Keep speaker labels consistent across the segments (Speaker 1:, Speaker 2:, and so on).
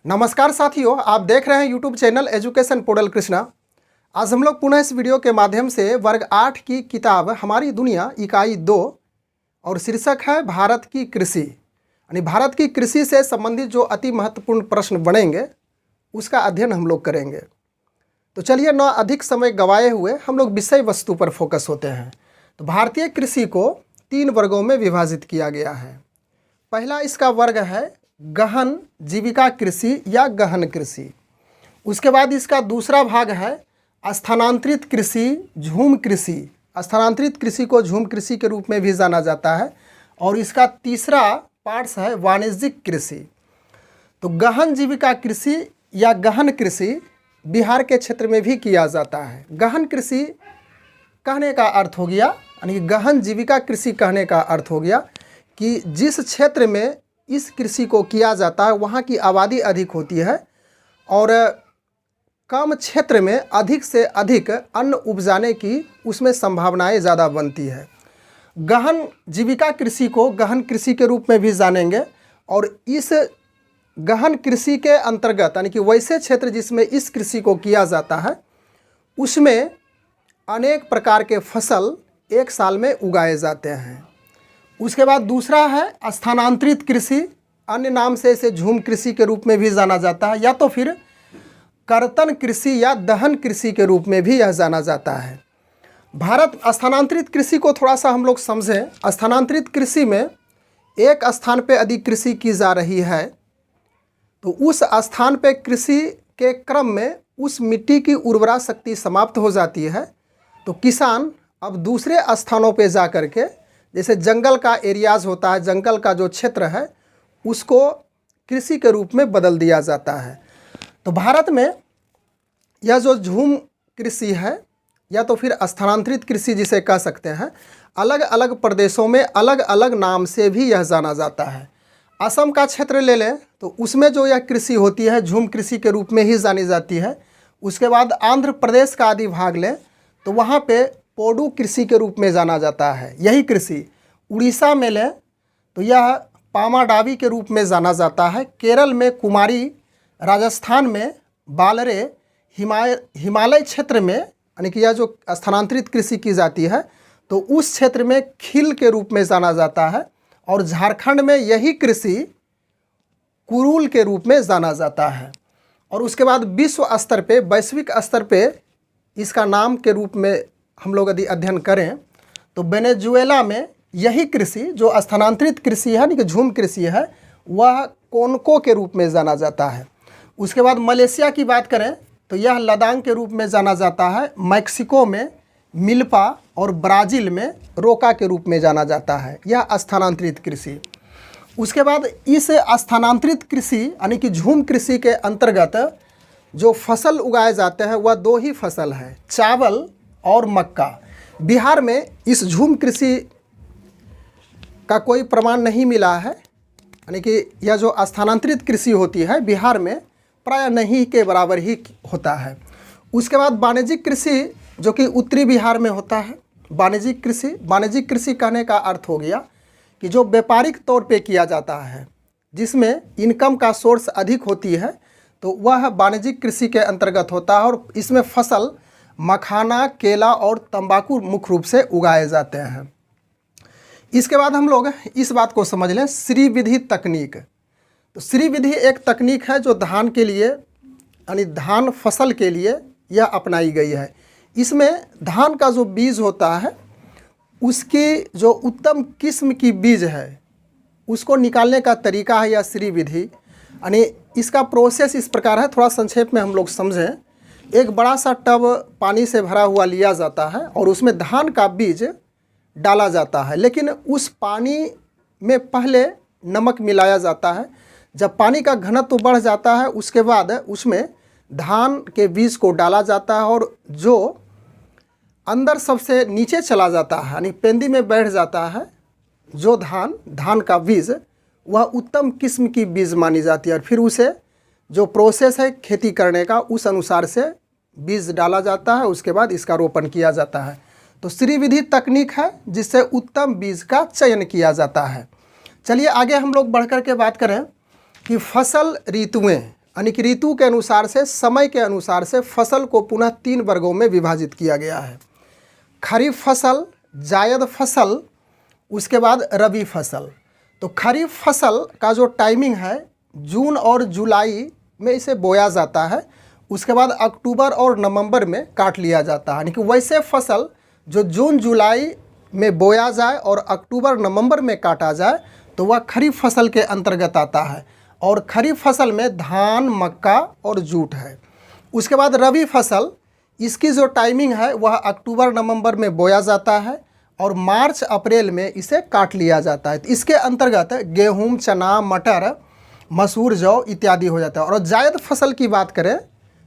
Speaker 1: नमस्कार साथियों, आप देख रहे हैं YouTube channel education portal Krishna. आज हम लोग पुनः इस वीडियो के माध्यम से वर्ग 8 की किताब हमारी दुनिया इकाई 2 और शीर्षक है भारत की कृषि, यानी भारत की कृषि से संबंधित जो अति महत्वपूर्ण प्रश्न बनेंगे उसका अध्ययन हम लोग करेंगे। तो चलिए न अधिक समय गंवाए हुए हम लोग विषय वस्तु पर फोकस होते हैं। तो भारतीय कृषि को 3 वर्गों में विभाजित किया गया है। पहला इसका वर्ग है गहन जीविका कृषि या गहन कृषि। उसके बाद इसका दूसरा भाग है स्थानांतरित कृषि, झूम कृषि। स्थानांतरित कृषि को झूम कृषि के रूप में भी जाना जाता है। और इसका तीसरा पार्ट्स है वाणिज्यिक कृषि। तो गहन जीविका कृषि या गहन कृषि बिहार के क्षेत्र में भी किया जाता है। गहन कृषि कहने का अर्थ हो गया, यानी गहन जीविका कृषि कहने का अर्थ हो गया कि जिस क्षेत्र में इस कृषि को किया जाता है वहाँ की आबादी अधिक होती है और कम क्षेत्र में अधिक से अधिक अन्न उपजाने की उसमें संभावनाएं ज़्यादा बनती है। गहन जीविका कृषि को गहन कृषि के रूप में भी जानेंगे। और इस गहन कृषि के अंतर्गत यानी कि वैसे क्षेत्र जिसमें इस कृषि को किया जाता है उसमें अनेक प्रकार के फसल एक साल में उगाए जाते हैं। उसके बाद दूसरा है स्थानांतरित कृषि, अन्य नाम से इसे झूम कृषि के रूप में भी जाना जाता है या तो फिर कर्तन कृषि या दहन कृषि के रूप में भी यह जाना जाता है। भारत स्थानांतरित कृषि को थोड़ा सा हम लोग समझें। स्थानांतरित कृषि में एक स्थान पे यदि कृषि की जा रही है तो उस स्थान पे कृषि के क्रम में उस मिट्टी की उर्वरा शक्ति समाप्त हो जाती है, तो किसान अब दूसरे स्थानों पे जा कर के, जैसे जंगल का एरियाज होता है, जंगल का जो क्षेत्र है उसको कृषि के रूप में बदल दिया जाता है। तो भारत में यह जो झूम कृषि है या तो फिर स्थानांतरित कृषि जिसे कह सकते हैं, अलग अलग प्रदेशों में अलग अलग नाम से भी यह जाना जाता है। असम का क्षेत्र ले लें तो उसमें जो यह कृषि होती है झूम कृषि के रूप में ही जानी जाती है। उसके बाद आंध्र प्रदेश का आदि भाग लें तो वहाँ पे पोडू कृषि के रूप में जाना जाता है यही कृषि। उड़ीसा में लें तो यह पामाडावी के रूप में जाना जाता है। केरल में कुमारी, राजस्थान में बालरे, हिमालय क्षेत्र में यानी कि यह जो स्थानांतरित कृषि की जाती है तो उस क्षेत्र में खिल के रूप में जाना जाता है। और झारखंड में यही कृषि कुरुल के रूप में जाना जाता है। और उसके बाद विश्व स्तर पे, वैश्विक स्तर पे इसका नाम के रूप में हम लोग यदि अध्ययन करें तो वेनेजुएला में यही कृषि जो स्थानांतरित कृषि है यानी कि झूम कृषि है वह कोनको के रूप में जाना जाता है। उसके बाद मलेशिया की बात करें तो यह लदांग के रूप में जाना जाता है। मैक्सिको में मिल्पा और ब्राज़ील में रोका के रूप में जाना जाता है, यह स्थानांतरित कृषि। उसके बाद इस स्थानांतरित कृषि यानी कि झूम कृषि के अंतर्गत जो फसल उगाए जाते हैं वह 2 ही फसल है, चावल और मक्का। बिहार में इस झूम कृषि का कोई प्रमाण नहीं मिला है, यानी कि यह जो स्थानांतरित कृषि होती है बिहार में प्राय नहीं के बराबर ही होता है। उसके बाद वाणिज्यिक कृषि जो कि उत्तरी बिहार में होता है। वाणिज्यिक कृषि कहने का अर्थ हो गया कि जो व्यापारिक तौर पे किया जाता है, जिसमें इनकम का सोर्स अधिक होती है, तो वह वाणिज्यिक कृषि के अंतर्गत होता है। और इसमें फसल मखाना, केला और तंबाकू मुख्य रूप से उगाए जाते हैं। इसके बाद हम लोग इस बात को समझ लें, श्री विधि तकनीक। तो श्री विधि एक तकनीक है जो धान के लिए यानी धान फसल के लिए यह अपनाई गई है। इसमें धान का जो बीज होता है उसकी जो उत्तम किस्म की बीज है उसको निकालने का तरीका है यह श्री विधि। यानी इसका प्रोसेस इस प्रकार है, थोड़ा संक्षेप में हम लोग समझें। एक बड़ा सा टब पानी से भरा हुआ लिया जाता है और उसमें धान का बीज डाला जाता है, लेकिन उस पानी में पहले नमक मिलाया जाता है। जब पानी का घनत्व बढ़ जाता है उसके बाद उसमें धान के बीज को डाला जाता है और जो अंदर सबसे नीचे चला जाता है यानी पेंदी में बैठ जाता है जो धान का बीज, वह उत्तम किस्म की बीज मानी जाती है। और फिर उसे जो प्रोसेस है खेती करने का उस अनुसार से बीज डाला जाता है, उसके बाद इसका रोपण किया जाता है। तो श्री विधि तकनीक है जिससे उत्तम बीज का चयन किया जाता है। चलिए आगे हम लोग बढ़कर के बात करें कि फसल ऋतुएं यानी कि ऋतु के अनुसार से, समय के अनुसार से फसल को पुनः 3 वर्गों में विभाजित किया गया है। खरीफ फसल, जायद फसल, उसके बाद रबी फसल। तो खरीफ फसल का जो टाइमिंग है जून और जुलाई में इसे बोया जाता है, उसके बाद अक्टूबर और नवंबर में काट लिया जाता है। यानी कि वैसे फसल जो जून जुलाई में बोया जाए और अक्टूबर नवंबर में काटा जाए तो वह खरीफ फसल के अंतर्गत आता है। और खरीफ फसल में धान, मक्का और जूट है। उसके बाद रबी फसल, इसकी जो टाइमिंग है वह अक्टूबर नवंबर में बोया जाता है और मार्च अप्रैल में इसे काट लिया जाता है। इसके अंतर्गत गेहूं, चना, मटर, मसूर, जौ इत्यादि हो जाता है। और जायद फसल की बात करें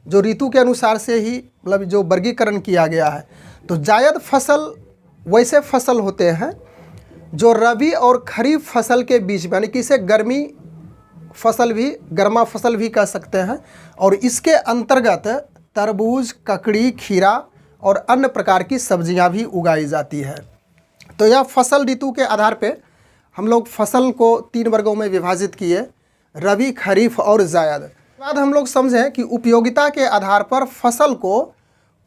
Speaker 1: जो ऋतु के अनुसार से ही मतलब जो वर्गीकरण किया गया है, तो जायद फसल वैसे फसल होते हैं जो रबी और खरीफ फसल के बीच में, यानी कि इसे गर्मी फसल भी, गर्मा फसल भी कह सकते हैं। और इसके अंतर्गत तरबूज, ककड़ी, खीरा और अन्य प्रकार की सब्जियां भी उगाई जाती है। तो यह फसल ऋतु के आधार पे हम लोग फसल को 3 वर्गों में विभाजित किए, रबी, खरीफ और जायद। बाद हम लोग समझें कि उपयोगिता के आधार पर फसल को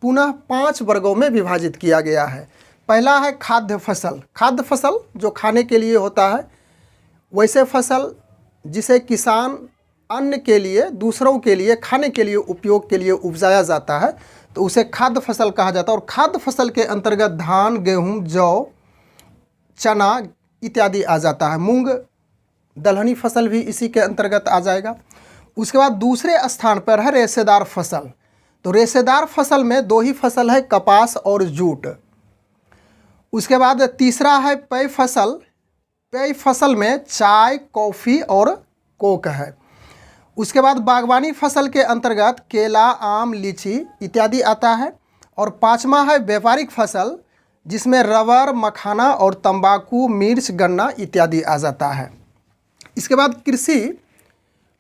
Speaker 1: पुनः 5 वर्गों में विभाजित किया गया है। पहला है खाद्य फसल। खाद्य फसल जो खाने के लिए होता है, वैसे फसल जिसे किसान अन्न के लिए, दूसरों के लिए, खाने के लिए, उपयोग के लिए उपजाया जाता है, तो उसे खाद्य फसल कहा जाता है। और खाद्य फसल के अंतर्गत धान, गेहूं, जौ, चना इत्यादि आ जाता है। मूंग, दलहनी फसल भी इसी के अंतर्गत आ जाएगा। उसके बाद दूसरे स्थान पर है रेशेदार फसल। तो रेशेदार फसल में 2 ही फसल है, कपास और जूट। उसके बाद तीसरा है पेय फसल। पेय फसल में चाय, कॉफ़ी और कोक है। उसके बाद बागवानी फसल के अंतर्गत केला, आम, लीची इत्यादि आता है। और 5वां है व्यापारिक फसल, जिसमें रबर, मखाना और तंबाकू, मिर्च, गन्ना इत्यादि आ जाता है। इसके बाद कृषि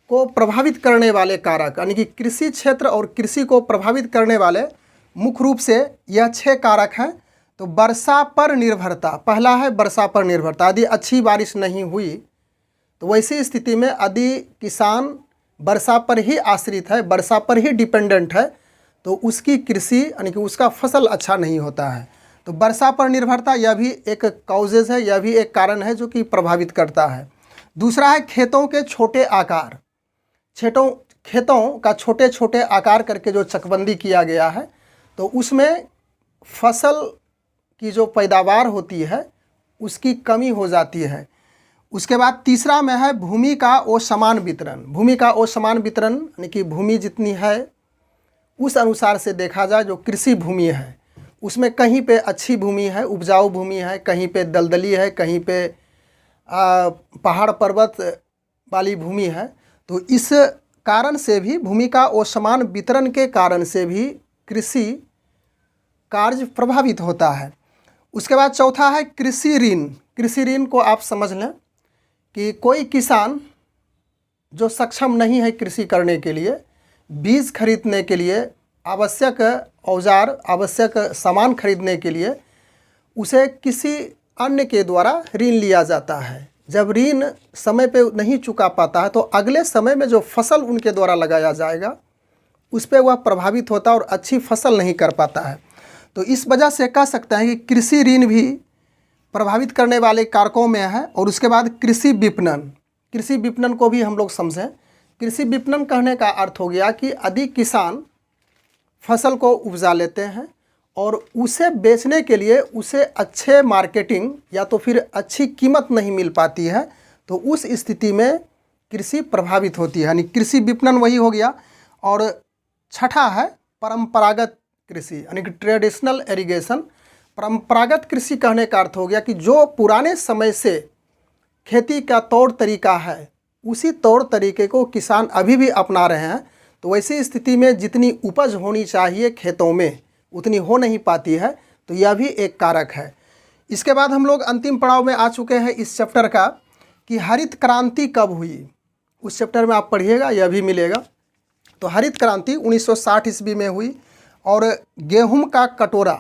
Speaker 1: को प्रभावित करने वाले कारक, यानी कि कृषि क्षेत्र और कृषि को प्रभावित करने वाले मुख्य रूप से यह 6 कारक हैं। तो वर्षा पर निर्भरता, पहला है वर्षा पर निर्भरता। यदि अच्छी बारिश नहीं हुई तो वैसी स्थिति में यदि किसान वर्षा पर ही आश्रित है, वर्षा पर ही डिपेंडेंट है, तो उसकी कृषि यानी कि उसका फसल अच्छा नहीं होता है। तो वर्षा पर निर्भरता यह भी एक कॉजेज है, यह भी एक कारण है जो कि प्रभावित करता है। दूसरा है खेतों के छोटे आकार। खेतों का छोटे छोटे आकार करके जो चकबंदी किया गया है, तो उसमें फसल की जो पैदावार होती है उसकी कमी हो जाती है। उसके बाद तीसरा में है भूमि का असमान वितरण। भूमि का असमान वितरण यानी कि भूमि जितनी है उस अनुसार से देखा जाए, जो कृषि भूमि है उसमें कहीं पे अच्छी भूमि है, उपजाऊ भूमि है, कहीं पे दलदली है, कहीं पे पहाड़ पर्वत वाली भूमि है। तो इस कारण से भी, भूमि का असमान वितरण के कारण से भी कृषि कार्य प्रभावित होता है। उसके बाद चौथा है कृषि ऋण। कृषि ऋण को आप समझ लें कि कोई किसान जो सक्षम नहीं है कृषि करने के लिए, बीज खरीदने के लिए, आवश्यक औजार, आवश्यक सामान खरीदने के लिए उसे किसी अन्य के द्वारा ऋण लिया जाता है। जब ऋण समय पे नहीं चुका पाता है तो अगले समय में जो फसल उनके द्वारा लगाया जाएगा उस पर वह प्रभावित होता है और अच्छी फसल नहीं कर पाता है। तो इस वजह से कह सकते हैं कि कृषि ऋण भी प्रभावित करने वाले कारकों में है। और उसके बाद कृषि विपणन। कृषि विपणन को भी हम लोग समझें। कृषि विपणन कहने का अर्थ हो गया कि यदि किसान फसल को उपजा लेते हैं और उसे बेचने के लिए उसे अच्छे मार्केटिंग या तो फिर अच्छी कीमत नहीं मिल पाती है, तो उस स्थिति में कृषि प्रभावित होती है, यानी कृषि विपणन वही हो गया। और छठा है परंपरागत कृषि, यानी कि ट्रेडिशनल इरिगेशन। परंपरागत कृषि कहने का अर्थ हो गया कि जो पुराने समय से खेती का तौर तरीका है उसी तौर तरीके को किसान अभी भी अपना रहे हैं। तो वैसी स्थिति में जितनी उपज होनी चाहिए खेतों में उतनी हो नहीं पाती है, तो यह भी एक कारक है। इसके बाद हम लोग अंतिम पड़ाव में आ चुके हैं इस चैप्टर का कि हरित क्रांति कब हुई। उस चैप्टर में आप पढ़िएगा, यह भी मिलेगा। तो हरित क्रांति 1960 ईस्वी में हुई। और गेहूं का कटोरा,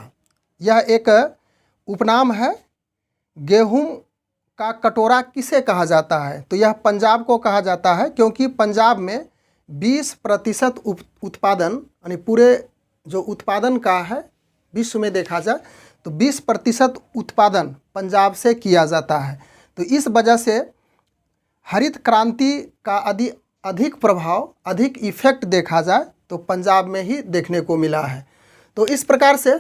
Speaker 1: यह एक उपनाम है। गेहूं का कटोरा किसे कहा जाता है? तो यह पंजाब को कहा जाता है, क्योंकि पंजाब में 20% उत्पादन, यानी पूरे जो उत्पादन का है विश्व में देखा जाए तो 20% उत्पादन पंजाब से किया जाता है। तो इस वजह से हरित क्रांति का अधिक प्रभाव, अधिक इफेक्ट देखा जाए तो पंजाब में ही देखने को मिला है। तो इस प्रकार से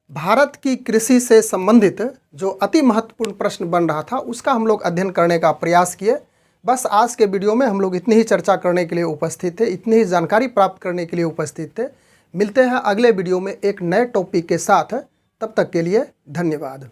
Speaker 1: भारत की कृषि से संबंधित जो अति महत्वपूर्ण प्रश्न बन रहा था उसका हम लोग अध्ययन करने का प्रयास किए। बस आज के वीडियो में हम लोग इतनी ही चर्चा करने के लिए उपस्थित थे, इतनी ही जानकारी प्राप्त करने के लिए उपस्थित थे। मिलते हैं अगले वीडियो में एक नए टॉपिक के साथ। तब तक के लिए धन्यवाद।